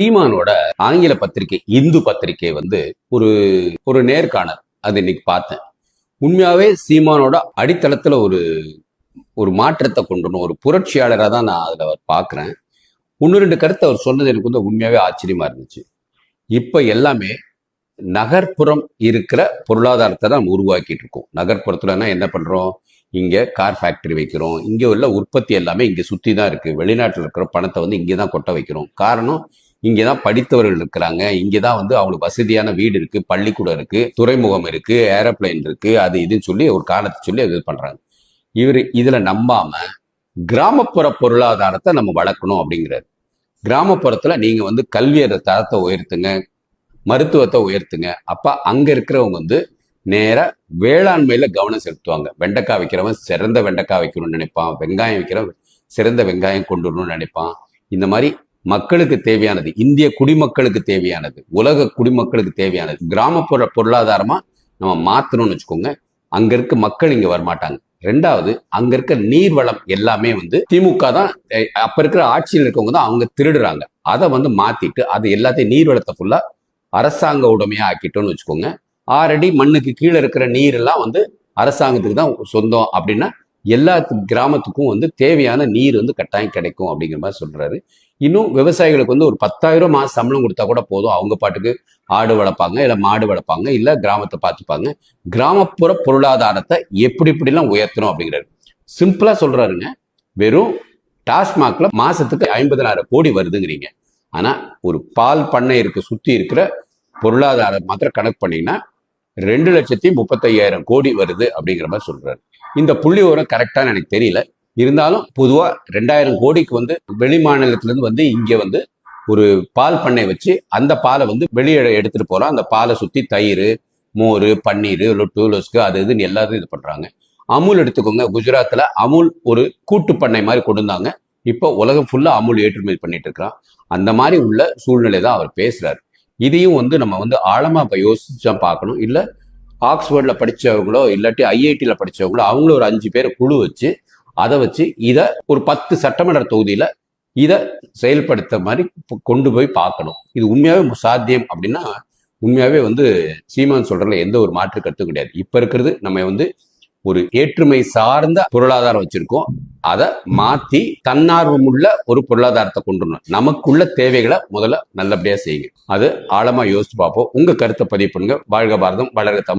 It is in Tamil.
சீமானோட ஆங்கில பத்திரிகை இந்து பத்திரிகை வந்து ஒரு ஒரு நேர்காணல் அது இன்னைக்கு பார்த்தேன். உண்மையாவே சீமானோட அடித்தளத்துல ஒரு ஒரு மாற்றத்தை கொண்டு வரணும், ஒரு புரட்சியாளராக தான் நான் அதுல அவர் பார்க்கிறேன். ஒன்னு ரெண்டு கருத்து அவர் சொன்னது எனக்கு வந்து உண்மையாவே ஆச்சரியமா இருந்துச்சு. இப்ப எல்லாமே நகர்ப்புறம் இருக்கிற பொருளாதாரத்தை தான் நம்ம உருவாக்கிட்டு இருக்கோம். நகர்ப்புறத்துலன்னா என்ன பண்றோம்? இங்க கார் ஃபேக்டரி வைக்கிறோம், இங்க உள்ள உற்பத்தி எல்லாமே இங்க சுத்தி தான் இருக்கு. வெளிநாட்டில் இருக்கிற பணத்தை வந்து இங்கே தான் கொட்ட வைக்கிறோம். காரணம், இங்கதான் படித்தவர்கள் இருக்கிறாங்க, இங்கதான் வந்து அவங்களுக்கு வசதியான வீடு இருக்கு, பள்ளிக்கூடம் இருக்கு, துறைமுகம் இருக்கு, ஏரோப்ளைன் இருக்கு, அது இதுன்னு சொல்லி ஒரு காரணத்தை சொல்லி இது பண்றாங்க. இதுல நம்பாம கிராமப்புற பொருளாதாரத்தை நம்ம வளர்க்கணும் அப்படிங்கிறாரு. கிராமப்புறத்துல நீங்க வந்து கல்வியோட தரத்தை உயர்த்துங்க, மருத்துவத்தை உயர்த்துங்க. அப்ப அங்க இருக்கிறவங்க வந்து நேர வேளாண்மையில கவனம் செலுத்துவாங்க. வெண்டைக்காய் வைக்கிறவன் சிறந்த வெண்டைக்காய் வைக்கணும்னு நினைப்பான், வெங்காயம் வைக்கிறவன் சிறந்த வெங்காயம் கொண்டு வரணும்னு நினைப்பான். இந்த மாதிரி மக்களுக்கு தேவையானது, இந்திய குடிமக்களுக்கு தேவையானது, உலக குடிமக்களுக்கு தேவையானது கிராமப்புற பொருளாதாரமா நம்ம மாத்தணும்னு வச்சுக்கோங்க. அங்க இருக்க மக்கள் இங்க வரமாட்டாங்க. ரெண்டாவது, அங்க இருக்க நீர்வளம் எல்லாமே வந்து திமுக தான், அப்ப இருக்கிற ஆட்சியில் இருக்கவங்க தான் அவங்க திருடுறாங்க. அதை வந்து மாத்திட்டு அது எல்லாத்தையும் நீர்வளத்தை ஃபுல்லா அரசாங்க உடமையா ஆக்கிட்டோம்னு வச்சுக்கோங்க. 6 அடி மண்ணுக்கு கீழே இருக்கிற நீர் எல்லாம் வந்து அரசாங்கத்துக்கு தான் சொந்தம் அப்படின்னா எல்லா கிராமத்துக்கும் வந்து தேவையான நீர் வந்து கட்டாயம் கிடைக்கும் அப்படிங்கிற மாதிரி சொல்றாரு. இன்னும் விவசாயிகளுக்கு வந்து ஒரு 10,000 மாசம் சம்பளம் கொடுத்தா கூட போதும், அவங்க பாட்டுக்கு ஆடு வளர்ப்பாங்க, இல்ல மாடு வளர்ப்பாங்க, இல்ல கிராமத்தை பார்த்துப்பாங்க. கிராமப்புற பொருளாதாரத்தை எப்படி இப்படிலாம் உயர்த்தணும் அப்படிங்கிறாரு. சிம்பிளா சொல்றாருங்க. வெறும் டாஸ்மாக்ல மாசத்துக்கு 50,000 கோடி வருதுங்கிறீங்க. ஆனா ஒரு பால் பண்ணை இருக்கு, சுத்தி இருக்கிற பொருளாதாரம் மாத்திரம் கணக்கு பண்ணீங்கன்னா 2,35,000 கோடி வருது அப்படிங்கிற மாதிரி சொல்றாரு. இந்த புள்ளி உரம் கரெக்டான எனக்கு தெரியல. இருந்தாலும் பொதுவா 2,000 கோடிக்கு வந்து வெளி மாநிலத்திலிருந்து வந்து இங்க வந்து ஒரு பால் பண்ணை வச்சு அந்த பாலை வந்து வெளியே எடுத்துட்டு போறோம். அந்த பாலை சுத்தி தயிர், மோர், பன்னீர், லொட்டு லொஸ்கு அது இதுன்னு எல்லாரும் இது பண்றாங்க. அமுல் எடுத்துக்கோங்க. குஜராத்ல அமுல் ஒரு கூட்டு பண்ணை மாதிரி கொண்டு வந்தாங்க. இப்போ உலகம் ஃபுல்லா அமுல் ஏற்றுமதி பண்ணிட்டு இருக்கிறான். அந்த மாதிரி உள்ள சூழ்நிலை தான் அவர் பேசுறாரு. இதையும் வந்து நம்ம வந்து ஆழமா இப்ப யோசிச்சா பார்க்கணும். இல்ல ஆக்ஸ்போர்ட்ல படிச்சவங்களோ இல்லாட்டி ஐஐடியில படிச்சவங்களோ அவங்களும் ஒரு 5 பேரை குழு வச்சு அதை வச்சு இதை ஒரு 10 சட்டமன்ற தொகுதியில இதை செயல்படுத்த மாதிரி கொண்டு போய் பார்க்கணும். இது உண்மையாவே சாத்தியம் அப்படின்னா உண்மையாவே வந்து சீமான் சொல்றதுல எந்த ஒரு மாற்று கருத்தும் கிடையாது. இப்ப இருக்கிறது நம்ம வந்து ஒரு ஏற்றுமை சார்ந்த பொருளாதாரம் வச்சிருக்கோம். அதை மாத்தி தன்னார்வம் உள்ள ஒரு பொருளாதாரத்தை கொண்டு வரணும். நமக்குள்ள தேவைகளை முதல்ல நல்லபடியா செய்யுங்க. அது ஆழமா யோசிச்சு பார்ப்போம். உங்க கருத்தை பதிவு பண்ணுங்க. வாழ்க பாரதம், வளர்க தமிழ்.